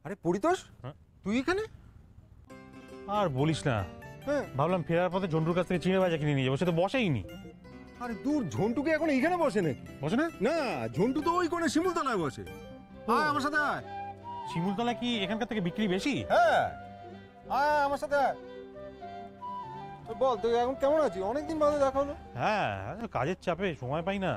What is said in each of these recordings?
আরে পরিতোষ, তুই এখানে? আর বলিস না, ভাবলাম ফেরার পথে ঝন্টুর কাছ থেকে চিড়ে ভাজা কিনে নিয়ে যাবো, সে তো বসেইনি। আরে দূর, ঝন্টুকে এখন এইখানে বসে নাকি? বসে না? না, ঝন্টু তো ওই কোণে শিমুলতলায় বসে। আয় আমার সাথে আয়। শিমুলতলা কি এখানকার থেকে বিক্রি বেশি? হ্যাঁ, আয় আমার সাথে আয়। বল তুই এখন কেমন আছিস? অনেকদিন বাদে দেখা হলো। হ্যাঁ, কাজের চাপে সময় পাই না।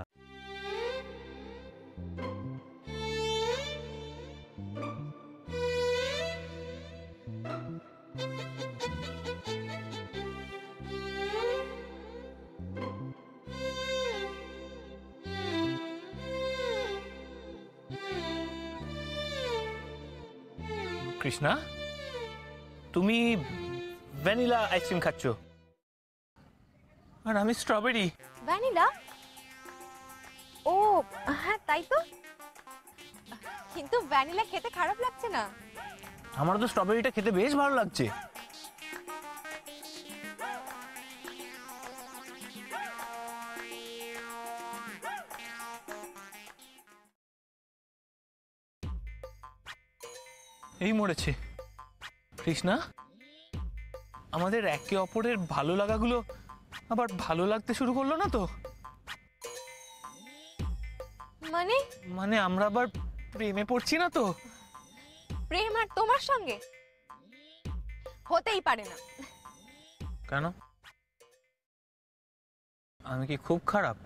কৃষ্ণা, তুমি ভ্যানিলা আইসক্রিম খাচ্ছ আর আমি স্ট্রবেরি। ভ্যানিলা? ও হ্যাঁ, তাই তো। কিন্তু ভ্যানিলা খেতে খারাপ লাগছে না। আমার তো স্ট্রবেরিটা খেতে বেশ ভালো লাগছে। এই মরেছে। কৃষ্ণা, আমাদের একে অপরের ভালো লাগাগুলো আবার ভালো লাগতে শুরু করলো না তো? মানে আমরা আবার প্রেমে পড়ছি না তো? প্রেম আর তোমার সঙ্গে হতেই পারে না। কেন? আমি কি খুব খারাপ?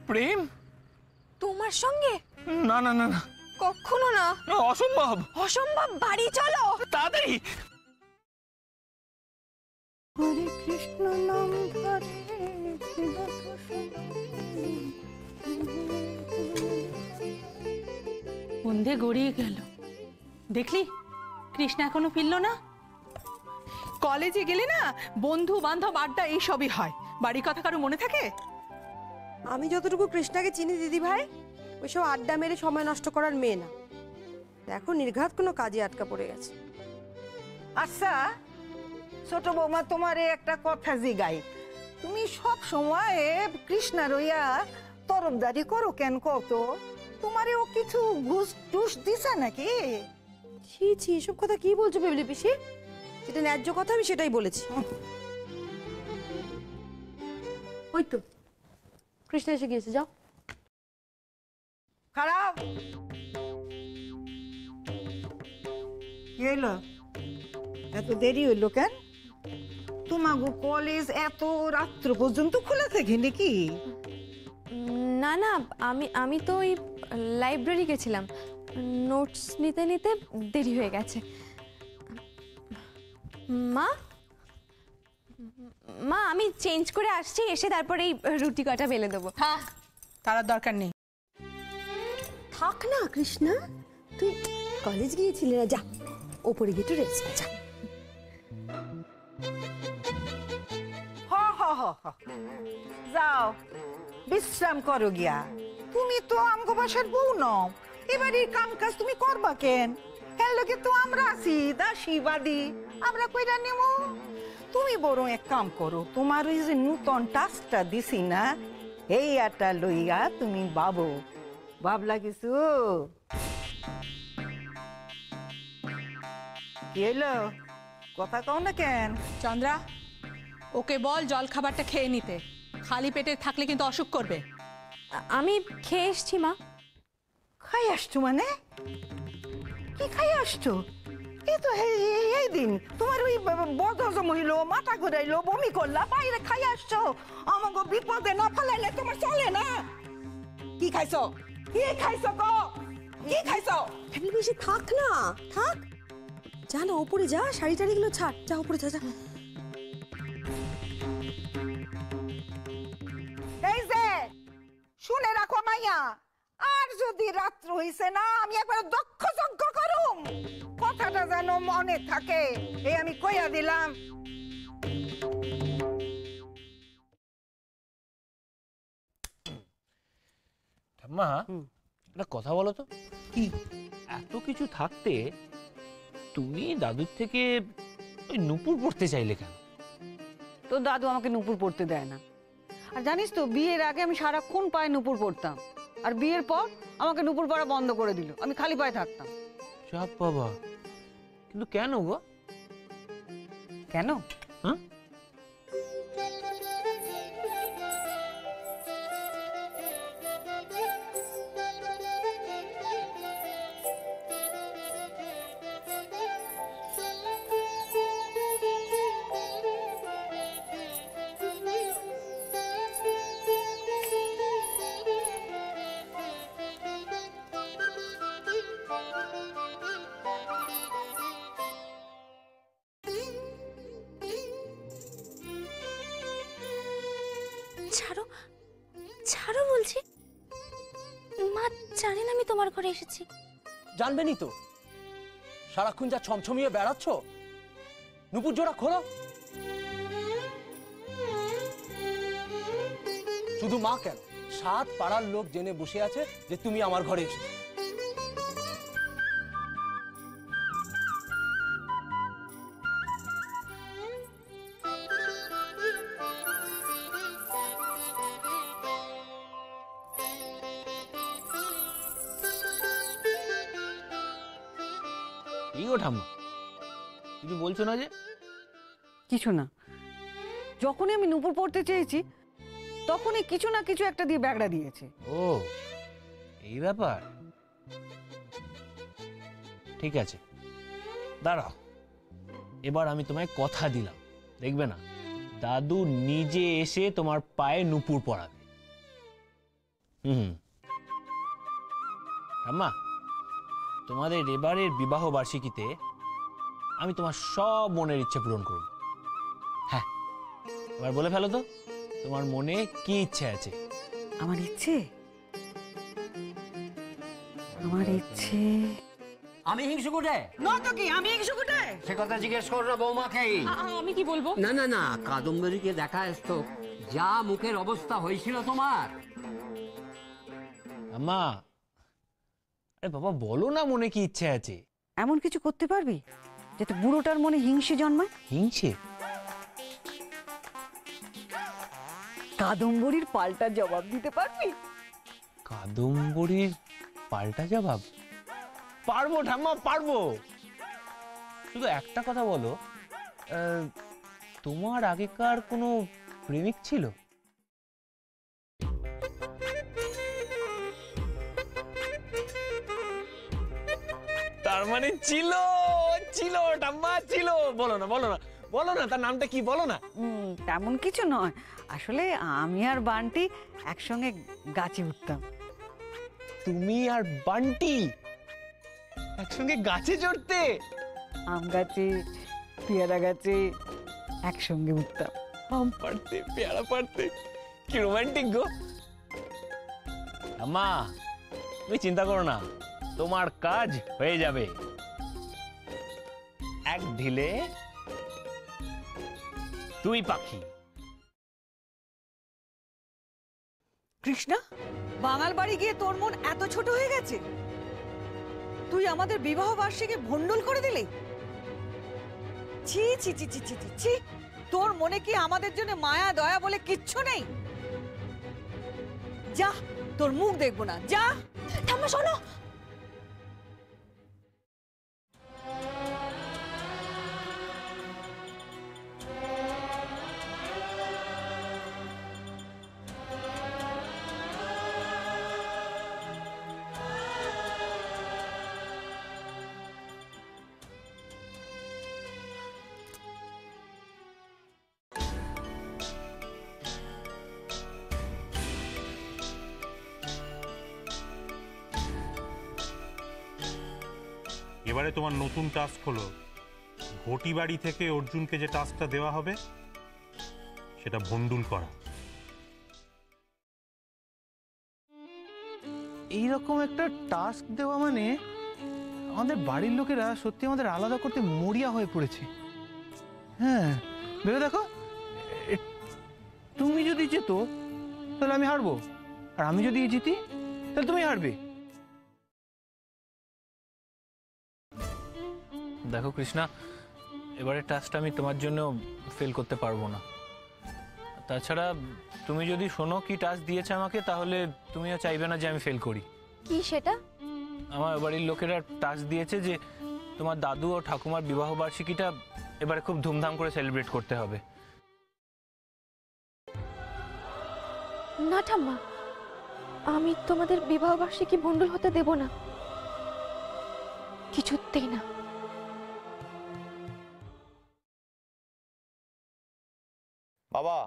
প্রেম তোমার সঙ্গে? না না না না, কখনো না। অসম্ভব। অসম্ভব। বাড়ি চলো তাড়াতাড়ি। হরে কৃষ্ণ নাম ধরে সন্ধে গড়িয়ে গেল। দেখলি কৃষ্ণা এখনো ফিরল না। কলেজে গেলে না বন্ধু বান্ধব আড্ডা এইসবই হয়, বাড়ির কথা কারো মনে থাকে? আমি যতটুকু কৃষ্ণাকে চিনি দিদি ভাই, ওইসব আড্ডা মেরে সময় নষ্ট করার মেয়ে না। দেখো নির্ঘাত কোনো কাজে আটকা পড়ে গেছে। আচ্ছা ছোট বৌমা, তোমারে একটা কথা জিগাই, তুমি সব সময় কৃষ্ণা রইয়া তরফদারি করো কেন কত? তোমারে ও কিছু ঘুষ টুস দিছে নাকি? ছি ছি, এসব কথা কি বলছো বেবলি পিসি? যেটা ন্যায্য কথা আমি সেটাই বলেছি। ওই তো কৃষ্ণা এসে গিয়েছে, যাও। খারাপ কি হইলো? এত দেরি হইলো কেন? তোমাগো কলেজ এত রাত্র পর্যন্ত খোলা থাকে নাকি? না না, আমি তো ওই লাইব্রেরি গেছিলাম, নোটস নিতে নিতে দেরি হয়ে গেছে। মা মা আমি চেঞ্জ করে আসছি, এসে তারপরে এই রুটি কটা বেলে দেবো। হ্যাঁ, তার দরকার নেই। থাক না কৃষ্ণা, তুই কলেজ গিয়েছিলি না, যা ওপরে গিয়ে একটু রেস্ট নে, যা। যাও বিশ্রাম করো গিয়া। তুমি তো আমগো বাসার বউ নও, এবারে কাম কাজ তুমি করবা কেন? এর লগে তো আমরা আছি দাসী বাদী, আমরা কইরা নেমু। তুমি বরং এক কাম করো, তোমার ওই যে নূতন টাস্কটা দিছি না, এই আটা লইয়া তুমি বাবু ভাবলা কিছু? কি হইলো, কথা কও না কেন? চন্দ্রা, ওকে বল জল খাবারটা খেয়ে নিতে, খালি পেটে থাকলে কিন্তু অসুখ করবে। আমি খেয়ে এসছি মা। খাই আসছো মানে? কি খাই আসছো? এই তো এই দিন তোমার ওই বদহজম হইলো, মাথা ঘুরাইলো, বমি করলা, বাইরে খাই আসছো, আমাকে বিপদে না ফেলাইলে তোমার চলে না। কি খাইছো? কি খাইছো গো? কি খাইছো? ফ্যামিলি বেশি থাক না, থাক। যা না উপরে যা, শাড়ি টাড়িগুলো ছাড়, যা উপরে যা যা। এই যে শুনে রাখো মাইয়া, আর যদি রাত্র হইছে না আমি একবার দক্ষ যজ্ঞ করুম, কথাটা যেন মনে থাকে, এই আমি কইয়া দিলাম। ঠাম্মা একটা কথা বলো তো, কি এত কিছু থাকতে তুমি দাদুর থেকে ওই নুপুর পড়তে চাইলে কেন? তো দাদু আমাকে নুপুর পড়তে দেয় না। আর জানিস তো বিয়ের আগে আমি সারাক্ষণ পায়ে নুপুর পড়তাম, আর বিয়ের পর আমাকে নুপুর পরা বন্ধ করে দিল, আমি খালি পায়ে থাকতাম। চাপ বাবা, কিন্তু কেন গো? কেন? হ্যাঁ ছাড়ো, ছাড়ো বলছি। মা জানেন আমি তোমার ঘরে এসেছি। জানবেনই তো, সারাক্ষণ যা ছমছমিয়ে বেড়াচ্ছ। নুপুর জোড়া খোলো। শুধু মা কেন, 7 পাড়ার লোক জেনে বসে আছে যে তুমি আমার ঘরে এসেছো। কি গো ঠাম্মা, কিছু বলছো না যে? কিছু না, যখনই আমি নুপুর পড়তে চেয়েছি তখনই কিছু না কিছু একটা দিয়ে ব্যাগড়া দিয়েছে। ও এই ব্যাপার, ঠিক আছে দাঁড়াও, এবার আমি তোমায় কথা দিলাম, দেখবে না দাদু নিজে এসে তোমার পায়ে নুপুর পরাবে। ঠাম্মা, তোমাদের এবারের বিবাহ বার্ষিকীতে আমি তোমার সব মনের ইচ্ছে পূরণ করব। হ্যাঁ, এবার বলে ফেলো তো তোমার মনে কি ইচ্ছে আছে? আমার ইচ্ছে, আমার ইচ্ছে। আমি হিংসুকুটে না তো কি, আমি হিংসুকুটে? সে কথা জিজ্ঞেস কর না বৌমাকেই। আমি কি বলবো? না না না, কাদম্বরীকে দেখা আসতো, যা মুখের অবস্থা হয়েছিল তোমার। আম্মা, আরে বাবা বলো না মনে কি ইচ্ছে আছে। এমন কিছু করতে পারবি যাতে বুড়োটার মনে হিংসে জন্মায়? হিংসে? কাদম্বরীর পাল্টা জবাব দিতে পারবি? কাদম্বরীর পাল্টা জবাব? পারবো ঠাম্মা, পারবো। শুধু একটা কথা বলো, তোমার আগেকার কোনো প্রেমিক ছিল? তার মানে ছিল, ছিল ঠাম্মা ছিল। বলো না, বলো না, বলো না, তার নামটা কি, বলো না। তেমন কিছু নয়, আসলে আমি আর বান্টি একসঙ্গে গাছে উঠতাম। তুমি আর বান্টি একসঙ্গে গাছে চড়তে? আম গাছে, পেয়ারা গাছে একসঙ্গে উঠতাম। আম পাড়তে, পেয়ারা পাড়তে, কি রোমান্টিক গো। আম্মা তুমি চিন্তা করো না, তোমার কাজ হয়ে যাবে। এক ঢিলে 2 পাখি। কৃষ্ণা, বাঙাল বাড়ি গিয়ে তোর মন এত ছোট হয়ে গেছে? তুই আমাদের বিবাহ বার্ষিকী ভণ্ডুল করে দিলি? ছি ছি ছি ছি ছি ছি ছি, তোর মনে কি আমাদের জন্য মায়া দয়া বলে কিচ্ছু নেই? যা, তোর মুখ দেখবো না, যা। ঠাম্মা শোনো, এবারে তোমার নতুন টাস্ক হলো ঘটি বাড়ি থেকে অর্জুনকে যে টাস্কটা দেওয়া হবে সেটা ভন্ডুল করা। এইরকম একটা টাস্ক দেওয়া মানে আমাদের বাড়ির লোকেরা সত্যি আমাদের আলাদা করতে মরিয়া হয়ে পড়েছে। হ্যাঁ ভেবে দেখো, তুমি যদি যেত তাহলে আমি হারবো, আর আমি যদি জিতি তাহলে তুমি হারবে। দেখো কৃষ্ণা, এবারে টাস্কটা আমি তোমার জন্য ফেল করতে পারবো না। তাছাড়া তুমি যদি শোনো কি টাস্ক দিয়েছে আমাকে, তাহলে তুমিও চাইবে না যে আমি ফেল করি। কি সেটা? আমার বাড়ির লোকেরা টাস্ক দিয়েছে যে তোমার দাদু ও ঠাকুমার বিবাহ বার্ষিকীটা এবারে খুব ধুমধাম করে সেলিব্রেট করতে হবে। না ঠাম্মা, আমি তোমাদের বিবাহ বার্ষিকী ভন্ডুল হতে দেব না, কিছুতেই না। বাবা,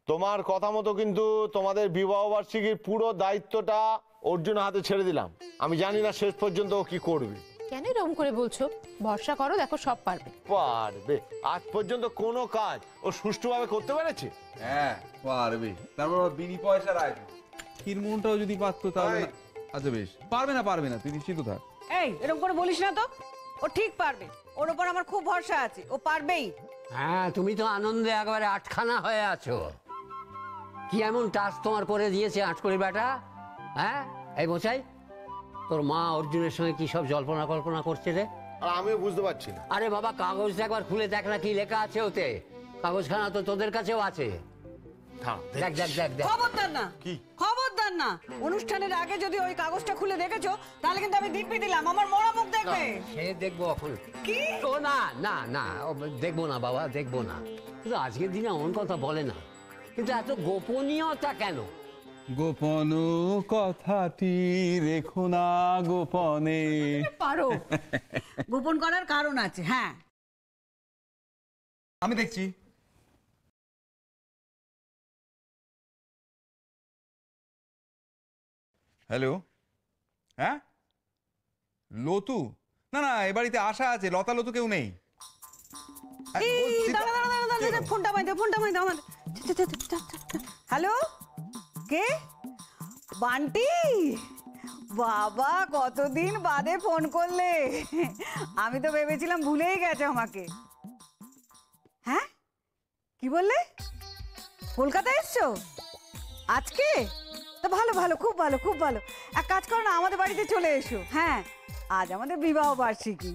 তোমার কথা মতো কিন্তু তোমাদের বিবাহ বার্ষিকীর পুরো দায়িত্বটা অর্জুনের হাতে ছেড়ে দিলাম। আমি জানি না শেষ পর্যন্ত ও কি করবে। কেন এরকম করে বলছো? ভরসা করো, দেখো সব পারবে। পারবে? আজ পর্যন্ত কোনো কাজ ও সুষ্ঠুভাবে করতে পেরেছে? হ্যাঁ পারবে। তারপর বিনি পয়সার আয় ক্ষীরমোহনটাও যদি পারতো তাহলে। আচ্ছা বেশ, পারবে না তুই নিশ্চিত থাক। এই এরকম করে বলিস না তো, ও ঠিক পারবে, ওর উপর আমার খুব ভরসা আছে, ও পারবেই। হ্যাঁ, তুমি তো আনন্দে একেবারে আটখানা হয়ে আছো। কি এমন টাস্ক তোমার করে দিয়েছে আটকড়ি বেটা? হ্যাঁ, এই মশাই, তোর মা অর্জুনের সঙ্গে কি সব জল্পনা কল্পনা করছে রে? আর আমিও বুঝতে পারছি না। আরে বাবা, কাগজটা একবার খুলে দেখ না কি লেখা আছে ওতে। কাগজখানা তো তোদের কাছেও আছে। দেখ দেখ দেখ দেখ। খবরদার না, কি খবরদার না, অনুষ্ঠানের আগে যদি ওই কাগজটা খুলে দেখেছো তাহলে কিন্তু আমি দিব্যি দিলাম, আমার মরা মুখ দেখবে। সে দেখবো এখন। কি? ও না না না, দেখবো না বাবা, দেখবো না। কিন্তু আজকের দিনে এমন কথা বলে না, কিন্তু এত গোপনীয়তা কেন? গোপন কথাটি রেখো না গোপনে। পারো। গোপন করার কারণ আছে। হ্যাঁ, আমি দেখছি। হ্যালো, হ্যাঁ লতু? না না, এ বাড়িতে আশা আছে, লতা লতু কেউ নেই। ফোনটা মাই দাও, ফোনটা মাই দাও আমার। হ্যালো, কে? বান্টি? বাবা, কতদিন বাদে ফোন করলে। আমি তো ভেবেছিলাম ভুলেই গেছে আমাকে। হ্যাঁ, কি বললে? কলকাতায় এসছো আজকে? তো ভালো ভালো, খুব ভালো খুব ভালো। এক কাজ করো না, আমাদের বাড়িতে চলে এসো। হ্যাঁ, আজ আমাদের বিবাহ বার্ষিকী,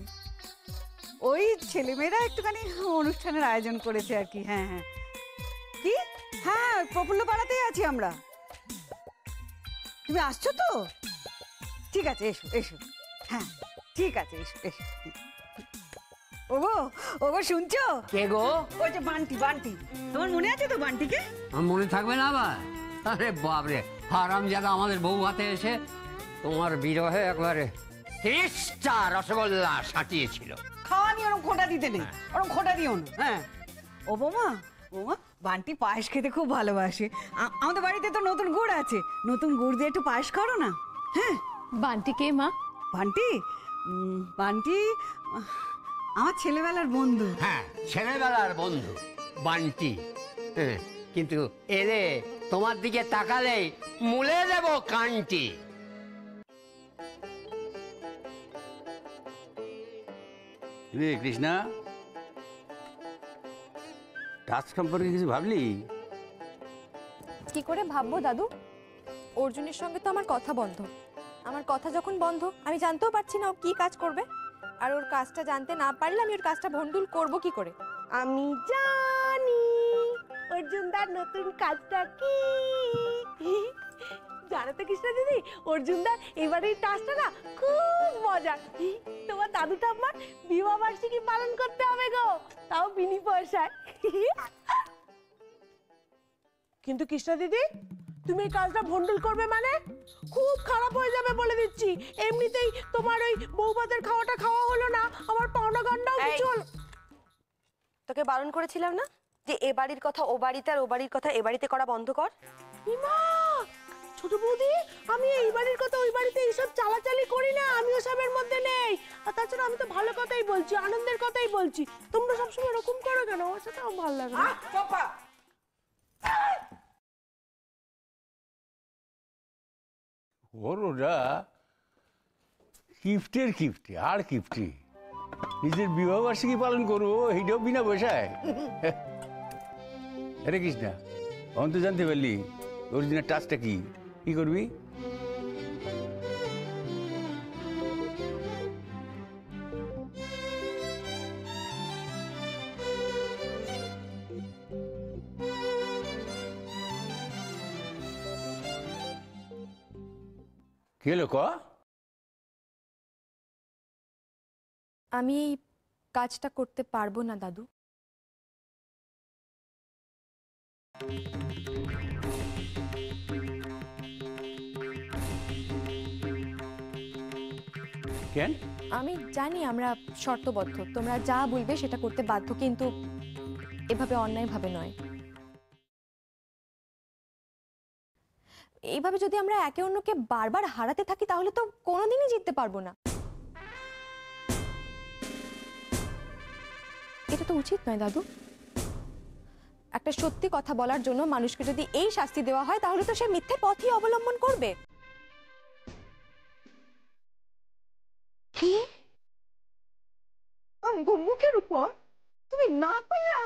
ওই ছেলেমেয়েরা একটুখানি অনুষ্ঠানের আয়োজন করেছে আর কি। হ্যাঁ হ্যাঁ। কি? হ্যাঁ, প্রফুল্ল পাড়াতেই আছি আমরা। তুমি আসছো তো? ঠিক আছে, এসো এসো। হ্যাঁ ঠিক আছে, এসো এসো। ওগো ওগো, শুনছো? কে গো? ওই যে বান্টি, বান্টি। তোমার মনে আছে তো বান্টিকে? আমার মনে থাকবে না আবার? আরে বাপরে, হারামজাদা আমাদের বউ হাতে এসে তোমার বিরহে একবারে 30টা রসগোল্লা সাটিয়েছিল। খাওয়া নিয়ে ওরকম খোঁটা দিতে নেই, ওরকম খোঁটা দিও না। হ্যাঁ। ও বৌমা, বৌমা, বান্টি পায়েস খেতে খুব ভালোবাসে। আমাদের বাড়িতে তো নতুন গুড় আছে, নতুন গুড় দিয়ে একটু পায়েস করো না। হ্যাঁ। বান্টি কে মা? বান্টি? বান্টি আমার ছেলেবেলার বন্ধু। হ্যাঁ, ছেলেবেলার বন্ধু বান্টি। হ্যাঁ, কিন্তু এলে তোমার দিকে তাকালেই মুলে দেব কানটি। রে কৃষ্ণা, টাস্ক সম্পর্কে কিছু ভাবলি? কি করে ভাববো দাদু? অর্জুনের সঙ্গে তো আমার কথা বন্ধ। আমার কথা যখন বন্ধ, আমি জানতেও পারছি না ও কি কাজ করবে। আর ওর কাজটা জানতে না পারলে আমি ওর কাজটা ভন্ডুল করব কি করে? আমি জানি অর্জুনদার নতুন কাজটা কি। জানো তো কৃষ্ণা দিদি, অর্জুনদার এবারের টাস্কটা না খুব মজার। তোমার দাদু ঠাম্মার বিবাহ বার্ষিকী পালন করতে হবে গো, তাও বিনি পয়সায়। কিন্তু কৃষ্ণা দিদি, তুমি এই কাজটা ভন্ডুল করবে মানে খুব খারাপ হয়ে যাবে বলে দিচ্ছি। এমনিতেই তোমার ওই বৌভাতের খাওয়াটা খাওয়া হলো না, আমার পাওনা গান্ডাও কিছু হলো। তোকে বারণ করেছিলাম না যে এ বাড়ির কথা ও বাড়িতে আর ও বাড়ির কথা এ বাড়িতে করা বন্ধ কর। ইমা, ছোট বৌদি, আমি এই বাড়ির কথা ওই বাড়িতে এইসব চালাচালি করি না, আমি ওসবের মধ্যে নেই। আর তাছাড়া আমি তো ভালো কথাই বলছি, আনন্দের কথাই বলছি। তোমরা সবসময় এরকম করো কেন? আমার সাথে আমার ভালো লাগে না। ওরা কিফটের কিফটে আর কিফটি নিজের বিবাহবার্ষিকী পালন করবো এইটাও বিনা পয়সায়। আরে কৃষ্ণা, অন্ত জানতে পারলি অরিজিনাল টাচটা কি? কি করবি? কি হলো ক? আমি এই কাজটা করতে পারবো না দাদু। কেন? আমি জানি আমরা শর্তবদ্ধ, তোমরা যা বলবে সেটা করতে বাধ্য, কিন্তু এভাবে অন্যায়ভাবে নয়। এইভাবে যদি আমরা একে অন্যকে বারবার হারাতে থাকি তাহলে তো কোনোদিনই জিততে পারবো না। এটা তো উচিত নয় দাদু। একটা সত্যি কথা বলার জন্য মানুষকে যদি এই শাস্তি দেওয়া হয় তাহলে তো সে মিথ্যে পথই অবলম্বন করবে। কি মুখের উপর তুমি না কইরা?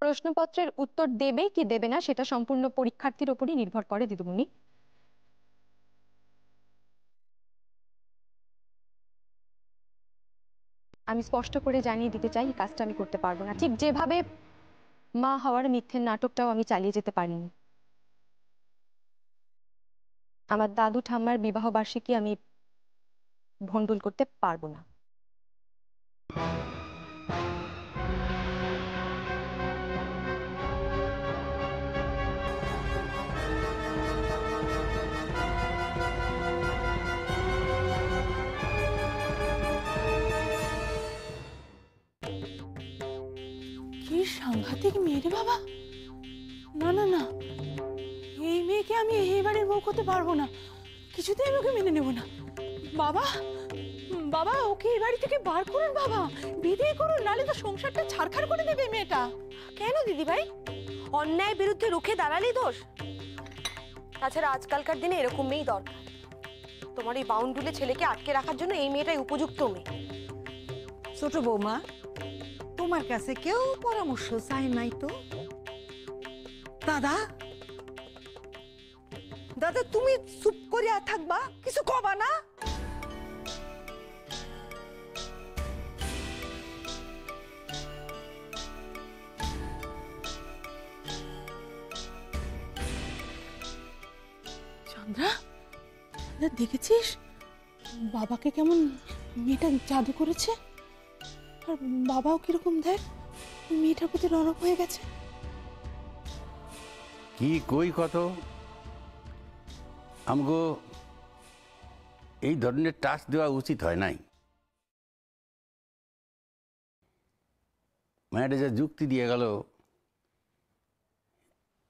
প্রশ্নপত্রের উত্তর দেবে কি দেবে না সেটা সম্পূর্ণ পরীক্ষার্থীর উপরই নির্ভর করে দিদিমণি। আমি স্পষ্ট করে জানিয়ে দিতে চাই এই কাজটা আমি করতে পারবো না, ঠিক যেভাবে মা হওয়ার মিথ্যের নাটকটাও আমি চালিয়ে যেতে পারিনি। আমার দাদু ঠাম্মার বিবাহ বার্ষিকী আমি ভণ্ডুল করতে পারবো না। কি সাংঘাতিক মেয়ে রে বাবা! না না না, এই মেয়েকে আমি এই বাড়ির বউ করতে পারবো না, কিছুতেই আমি ওকে মেনে নেব না। বাবা, বাবা ওকে এই বাড়ি থেকে বার করুন বাবা, বিদায় করুন, নাহলে তো সংসারটা ছারখার করে দেবে মেয়েটা। কেন দিদি ভাই, অন্যায়ের বিরুদ্ধে রুখে দাঁড়ালেই দোষ? তাছাড়া আজকালকার দিনে এরকম মেয়েই দরকার। তোমার এই বাউন্ডুলে ছেলেকে আটকে রাখার জন্য এই মেয়েটাই উপযুক্ত মেয়ে। ছোট বৌমা, তোমার কাছে কেউ পরামর্শ চাই নাই তো? দাদা, দাদা তুমি চুপ করিয়া থাকবা, কিছু কবা না? চন্দ্রা, দেখেছিস বাবাকে কেমন মেয়েটা জাদু করেছে? আর বাবাও কিরকম দেখ মেয়েটার প্রতি রণক হয়ে গেছে। কি কই কত আমগো এই ধরনের টাচ দেওয়া উচিত হয় নাই। মায়েরা যা যুক্তি দিয়ে গেল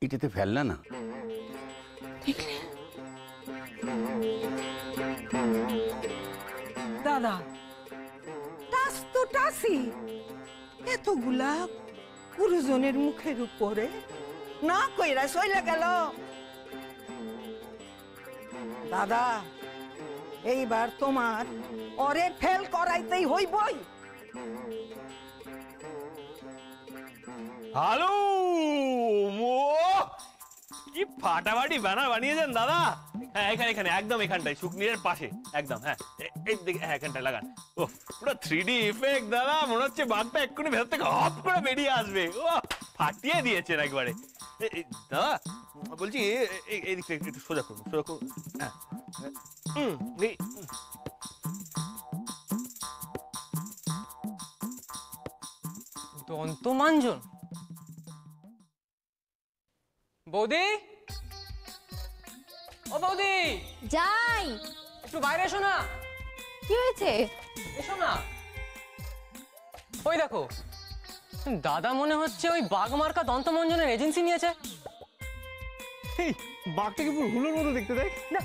এটাতে ফেললা না। দাদা, টাচ তো টাচি, এতগুলা গুরুজনের মুখের উপরে না কইরা চলে গেল। দাদা, এইবার তোমার ওরে ফেল করাইতেই হইবই। হ্যালো, কি ফাটাফাটি ব্যানার বানিয়েছেন দাদা। হ্যাঁ, এখানে এখানে একদম এখানটায় শুকনিরের পাশে একদম। হ্যাঁ, এই দিকে, হ্যাঁ এখানটায় লাগান। ও পুরো 3D ইফেক্ট দাদা, মনে হচ্ছে বাঘটা এক্ষুনি ভেতর থেকে হপ করে বেরিয়ে আসবে। ও ফাটিয়ে দিয়েছেন একবারে। দাদা বলছি এই দিকটা একটু সোজা করুন, সোজা করুন। হ্যাঁ, দন্তমাঞ্জন। বৌদি, ও বৌদি, যাই। একটু বাইরে এসো না। কি হয়েছে? এসো না। ওই দেখো দাদা মনে হচ্ছে ওই বাঘমার্কা দন্তমঞ্জনের এজেন্সি নিয়েছে। এই বাঘটাকে পুরো হুলোর মতো দেখতে দেখ না।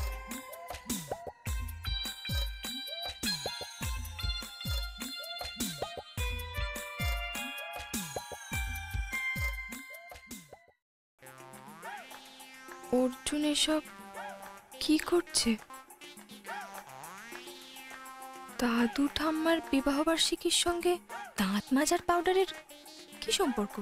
অর্জুন এসব কি করছে? দাদু ঠাম্মার বিবাহবার্ষিকীর সঙ্গে দাঁত মাজার পাউডারের কি সম্পর্ক?